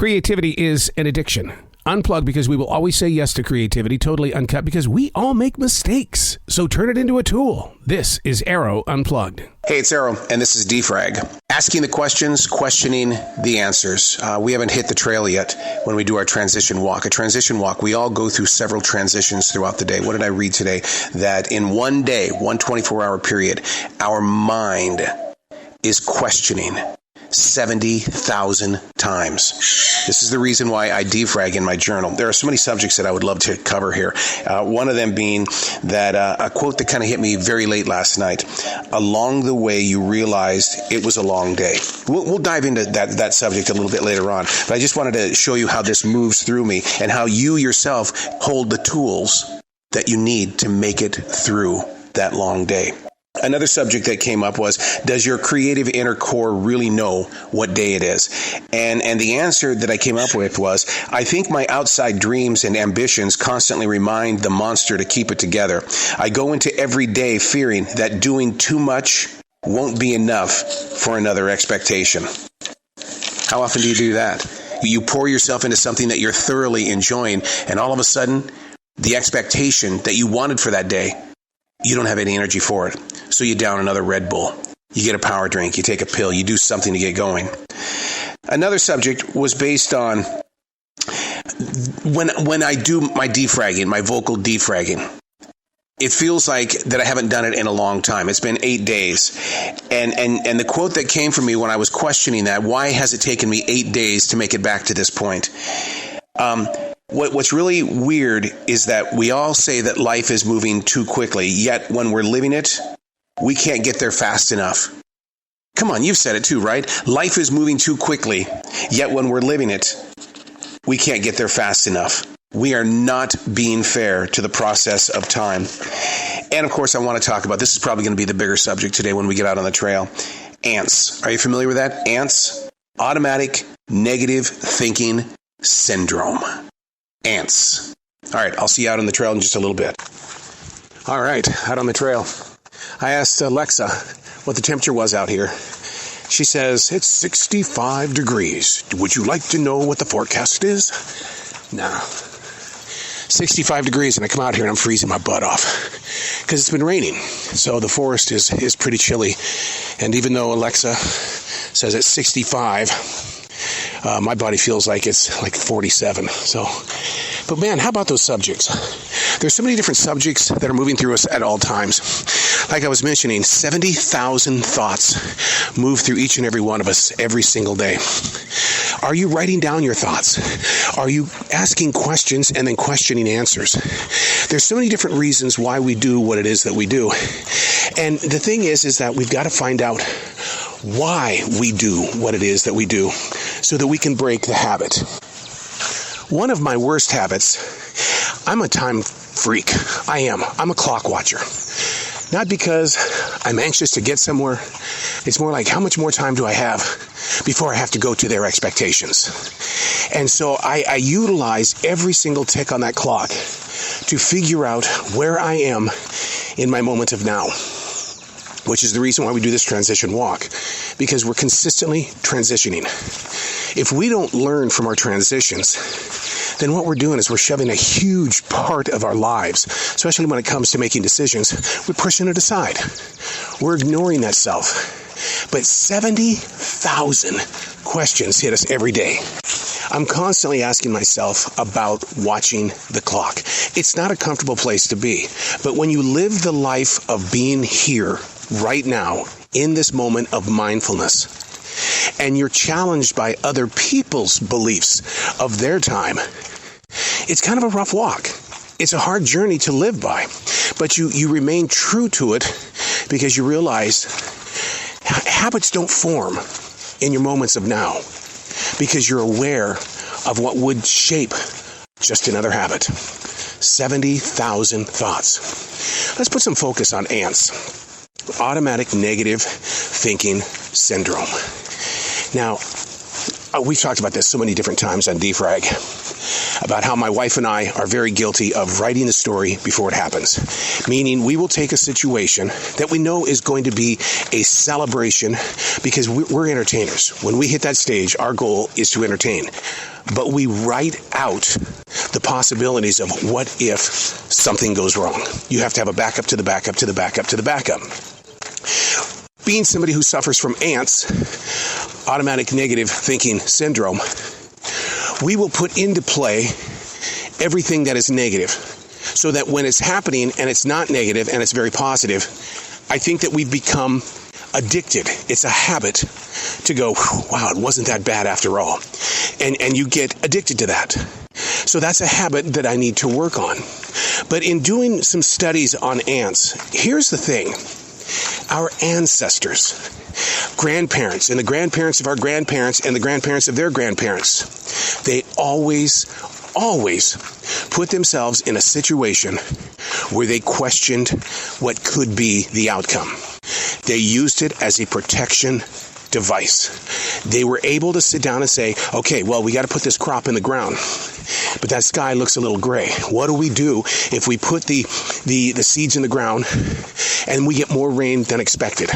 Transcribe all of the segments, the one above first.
Creativity is an addiction. Unplugged, because we will always say yes to creativity. Totally Uncut, because we all make mistakes. So turn it into a tool. This is Arroe Unplugged. Hey, it's Arroe, and this is Defrag. Asking the questions, questioning the answers. We haven't hit the trail yet when we do our transition walk. A transition walk, we all go through several transitions throughout the day. What did I read today? That in one day, one 24-hour period, our mind is questioning 70,000 times. This is the reason why I defrag in my journal. There are so many subjects that I would love to cover here. One of them being that a quote that kind of hit me very late last night. Along the way, you realized it was a long day. We'll dive into that subject a little bit later on, but I just wanted to show you how this moves through me and how you yourself hold the tools that you need to make it through that long day. Another subject that came up was, does your creative inner core really know what day it is? And the answer that I came up with was, I think my outside dreams and ambitions constantly remind the monster to keep it together. I go into every day fearing that doing too much won't be enough for another expectation. How often do you do that? You pour yourself into something that you're thoroughly enjoying, and all of a sudden, the expectation that you wanted for that day, you don't have any energy for it. So you down another Red Bull. You get a power drink. You take a pill. You do something to get going. Another subject was based on when I do my defragging, my vocal defragging. It feels like that I haven't done it in a long time. It's been 8 days. And the quote that came from me when I was questioning that, why has it taken me 8 days to make it back to this point? What's really weird is that we all say that life is moving too quickly, yet when we're living it, we can't get there fast enough. Come on, you've said it too, right? Life is moving too quickly, yet when we're living it, we can't get there fast enough. We are not being fair to the process of time. And of course, I want to talk about, this is probably going to be the bigger subject today when we get out on the trail, ants. Are you familiar with that? Ants, automatic negative thinking syndrome. Ants. All right, I'll see you out on the trail in just a little bit. All right, out on the trail. I asked Alexa what the temperature was out here. She says, it's 65 degrees. Would you like to know what the forecast is? No. 65 degrees, and I come out here and I'm freezing my butt off because it's been raining. So the forest is pretty chilly. And even though Alexa says it's 65, my body feels like it's like 47. But man, how about those subjects? There's so many different subjects that are moving through us at all times. Like I was mentioning, 70,000 thoughts move through each and every one of us every single day. Are you writing down your thoughts? Are you asking questions and then questioning answers? There's so many different reasons why we do what it is that we do. And the thing is that we've got to find out why we do what it is that we do so that we can break the habit. One of my worst habits, I'm a time freak. I am. I'm a clock watcher. Not because I'm anxious to get somewhere. It's more like, how much more time do I have before I have to go to their expectations? And so I utilize every single tick on that clock to figure out where I am in my moment of now, which is the reason why we do this transition walk, because we're consistently transitioning. If we don't learn from our transitions, then what we're doing is we're shoving a huge part of our lives, especially when it comes to making decisions, we're pushing it aside. We're ignoring that self. But 70,000 questions hit us every day. I'm constantly asking myself about watching the clock. It's not a comfortable place to be. But when you live the life of being here, right now, in this moment of mindfulness, and you're challenged by other people's beliefs of their time, it's kind of a rough walk. It's a hard journey to live by, but you remain true to it because you realize habits don't form in your moments of now because you're aware of what would shape just another habit. 70,000 thoughts. Let's put some focus on ants. Automatic negative thinking syndrome. Now, we've talked about this so many different times on Defrag, about how my wife and I are very guilty of writing the story before it happens. Meaning we will take a situation that we know is going to be a celebration because we're entertainers. When we hit that stage, our goal is to entertain. but we write out the possibilities of what if something goes wrong. You have to have a backup to the backup to the backup to the backup. Being somebody who suffers from ANTS, automatic negative thinking syndrome, we will put into play everything that is negative, so that when it's happening and it's not negative and it's very positive, I think that we've become addicted. It's a habit to go, wow, it wasn't that bad after all. And you get addicted to that. So that's a habit that I need to work on. But in doing some studies on ants, here's the thing. Our ancestors, grandparents, and the grandparents of our grandparents, and the grandparents of their grandparents, they always put themselves in a situation where they questioned what could be the outcome. They used it as a protection device. They were able to sit down and say, okay, well, we got to put this crop in the ground, but that sky looks a little gray. What do we do if we put the seeds in the ground and we get more rain than expected?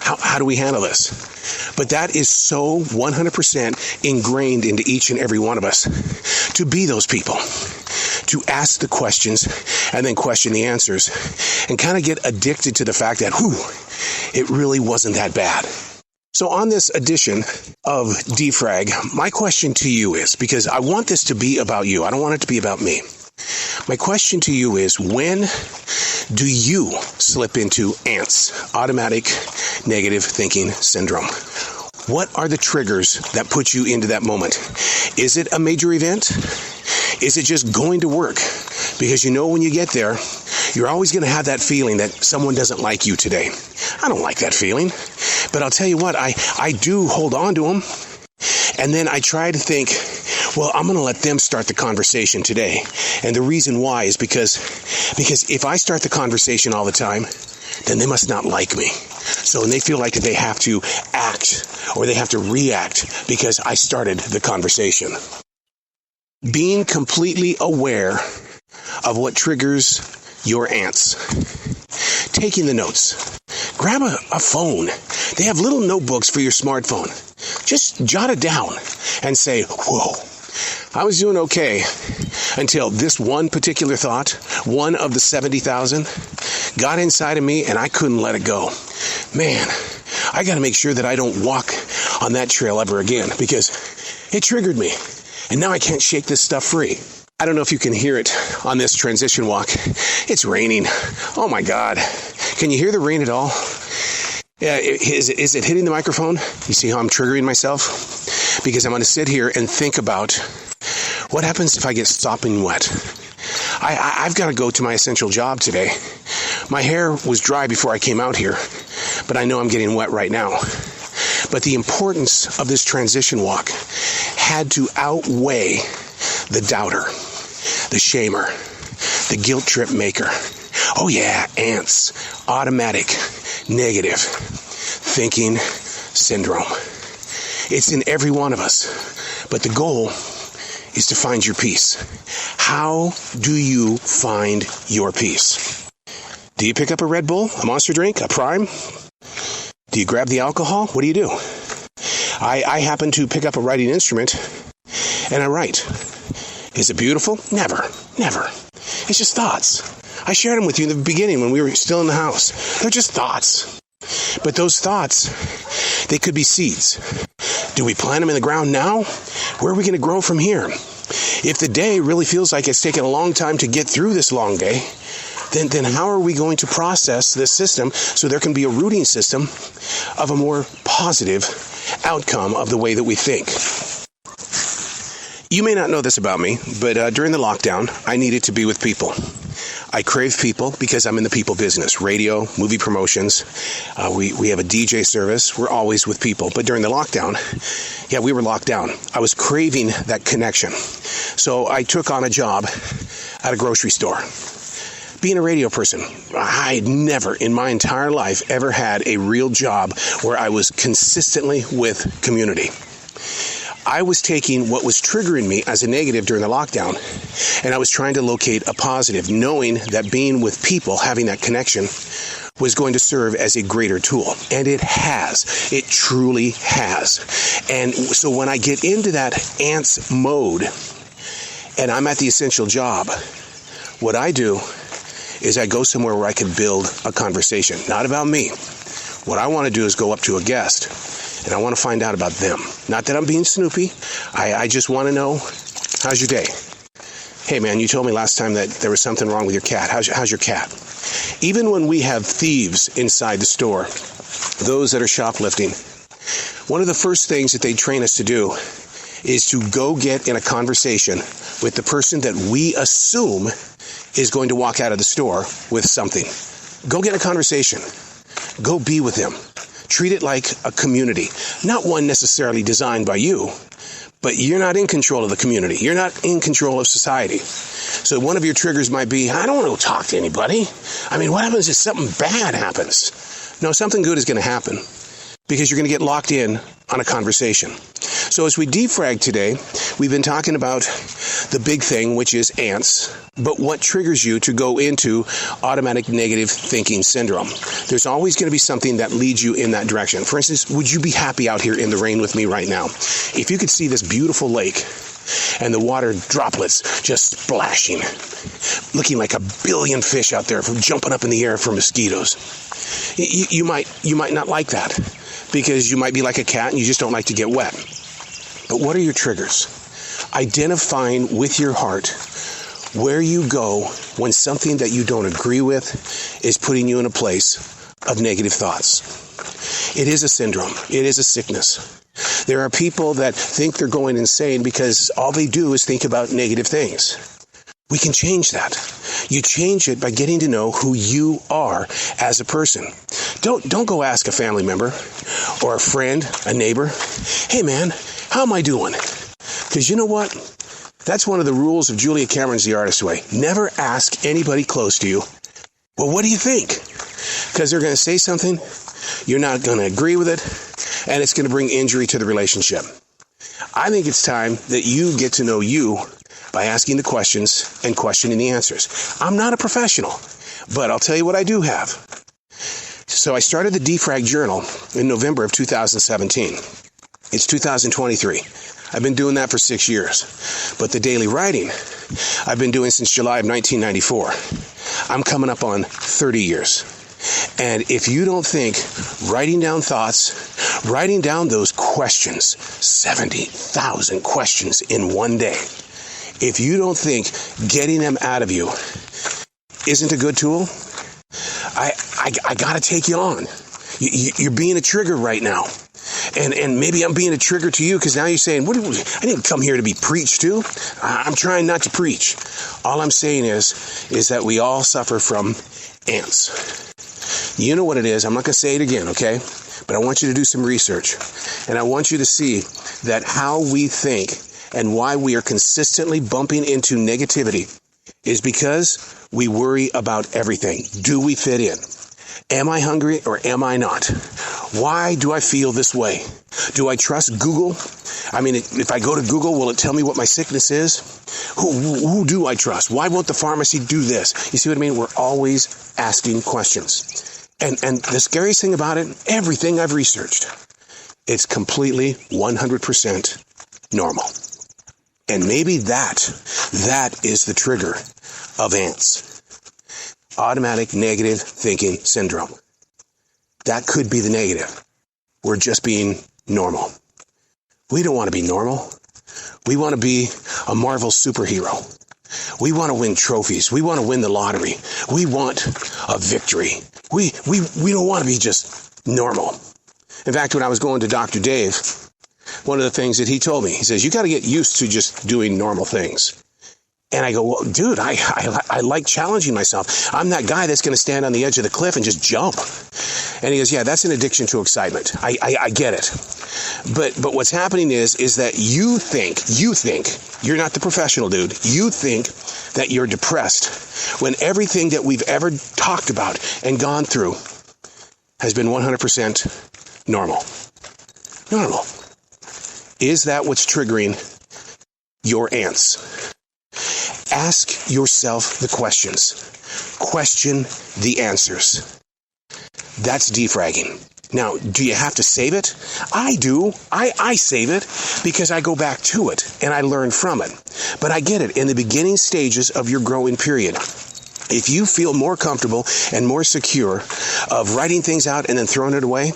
How do we handle this? But that is so 100% ingrained into each and every one of us to be those people, to ask the questions and then question the answers and kind of get addicted to the fact that, it really wasn't that bad. So on this edition of Defrag, my question to you is, because I want this to be about you, I don't want it to be about me. My question to you is, when do you slip into ANTS, automatic negative thinking syndrome? What are the triggers that put you into that moment? Is it a major event? Is it just going to work? Because you know when you get there, you're always going to have that feeling that someone doesn't like you today. I don't like that feeling. But I'll tell you what, I do hold on to them. And then I try to think, well, I'm going to let them start the conversation today. And the reason why is because if I start the conversation all the time, then they must not like me. So when they feel like that they have to act or they have to react because I started the conversation. Being completely aware of what triggers your ants. Taking the notes. Grab a phone. They have little notebooks for your smartphone. Just jot it down and say, whoa, I was doing okay until this one particular thought, one of the 70,000, got inside of me and I couldn't let it go. Man, I got to make sure that I don't walk on that trail ever again because it triggered me. And now I can't shake this stuff free. I don't know if you can hear it on this transition walk. It's raining. Oh my God. Can you hear the rain at all? Yeah, is it hitting the microphone? You see how I'm triggering myself? Because I'm going to sit here and think about what happens if I get sopping wet. I've got to go to my essential job today. My hair was dry before I came out here, but I know I'm getting wet right now. But the importance of this transition walk had to outweigh the doubter, the shamer, the guilt trip maker. Oh yeah, ants, automatic, negative thinking syndrome. It's in every one of us. But the goal is to find your peace. How do you find your peace? Do you pick up a Red Bull, a Monster drink, a Prime? Do you grab the alcohol? What do you do? I happen to pick up a writing instrument and I write. Is it beautiful? Never. It's just thoughts. I shared them with you in the beginning when we were still in the house. They're just thoughts. But those thoughts, they could be seeds. Do we plant them in the ground now? Where are we going to grow from here? If the day really feels like it's taken a long time to get through this long day, then how are we going to process this system so there can be a rooting system of a more positive outcome of the way that we think? You may not know this about me, but during the lockdown, I needed to be with people. I crave people because I'm in the people business. Radio, movie promotions. We have a DJ service. We're always with people. But during the lockdown, we were locked down. I was craving that connection. So I took on a job at a grocery store. Being a radio person, I had never in my entire life ever had a real job where I was consistently with community. I was taking what was triggering me as a negative during the lockdown, and I was trying to locate a positive, knowing that being with people, having that connection, was going to serve as a greater tool. And it has. It truly has. And so when I get into that ants mode and I'm at the essential job, what I do is I go somewhere where I can build a conversation. Not about me. What I want to do is go up to a guest and I want to find out about them. Not that I'm being snoopy. I just want to know, how's your day? Hey man, you told me last time that there was something wrong with your cat. How's your cat? Even when we have thieves inside the store, those that are shoplifting, one of the first things that they train us to do is to go get in a conversation with the person that we assume is going to walk out of the store with something. Go get a conversation. Go be with them. Treat it like a community. Not one necessarily designed by you, but you're not in control of the community. You're not in control of society. So one of your triggers might be, I don't want to go talk to anybody. I mean, what happens if something bad happens? No, something good is going to happen because you're going to get locked in on a conversation. So as we defrag today, we've been talking about the big thing, which is ants, but what triggers you to go into automatic negative thinking syndrome? There's always going to be something that leads you in that direction. For instance, would you be happy out here in the rain with me right now? If you could see this beautiful lake and the water droplets just splashing, looking like a billion fish out there jumping up in the air for mosquitoes, you might not like that because you might be like a cat and you just don't like to get wet. But what are your triggers? Identifying with your heart where you go when something that you don't agree with is putting you in a place of negative thoughts. It is a syndrome. It is a sickness. There are people that think they're going insane because all they do is think about negative things. We can change that. You change it by getting to know who you are as a person. Don't go ask a family member or a friend, a neighbor, hey man, how am I doing? Because you know what? That's one of the rules of Julia Cameron's The Artist's Way. Never ask anybody close to you, well, what do you think? Because they're going to say something, you're not going to agree with it, and it's going to bring injury to the relationship. I think it's time that you get to know you by asking the questions and questioning the answers. I'm not a professional, but I'll tell you what I do have. So I started the Defrag Journal in November of 2017. It's 2023. I've been doing that for 6 years. But the daily writing, I've been doing since July of 1994. I'm coming up on 30 years. And if you don't think writing down thoughts, writing down those questions, 70,000 questions in one day, if you don't think getting them out of you isn't a good tool, I got to take you on. You're being a trigger right now. And maybe I'm being a trigger to you because now you're saying, I didn't come here to be preached to. I'm trying not to preach. All I'm saying is that we all suffer from ants. You know what it is. I'm not going to say it again, okay? But I want you to do some research. And I want you to see that how we think and why we are consistently bumping into negativity is because we worry about everything. Do we fit in? Am I hungry or am I not? Why do I feel this way? Do I trust Google? I mean, if I go to Google, will it tell me what my sickness is? Who do I trust? Why won't the pharmacy do this? You see what I mean? We're always asking questions. And the scariest thing about it, everything I've researched, it's completely 100% normal. And maybe that is the trigger of ants. Automatic negative thinking syndrome. That could be the negative. We're just being normal. We don't want to be normal. We want to be a Marvel superhero. We want to win trophies. We want to win the lottery. We want a victory. We don't want to be just normal. In fact, when I was going to Dr. Dave, one of the things that he told me, he says, you got to get used to just doing normal things. And I go, well, dude, I like challenging myself. I'm that guy that's going to stand on the edge of the cliff and just jump. And he goes, yeah, that's an addiction to excitement. I get it. But what's happening is that you think, you're not the professional dude. You think that you're depressed when everything that we've ever talked about and gone through has been 100% normal. Normal. Is that what's triggering your ants? Ask yourself the questions. Question the answers. That's defragging. Now, do you have to save it? I do. I save it because I go back to it and I learn from it. But I get it. In the beginning stages of your growing period, if you feel more comfortable and more secure of writing things out and then throwing it away,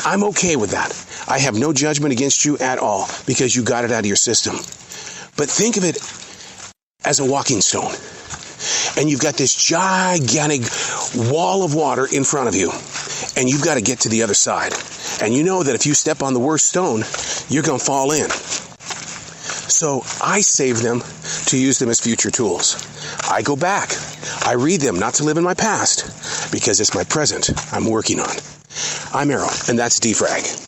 I'm okay with that. I have no judgment against you at all because you got it out of your system. But think of it as a walking stone. And you've got this gigantic wall of water in front of you. And you've got to get to the other side. And you know that if you step on the worst stone, you're going to fall in. So I save them to use them as future tools. I go back. I read them, not to live in my past, because it's my present I'm working on. I'm Arroe, and that's Defrag.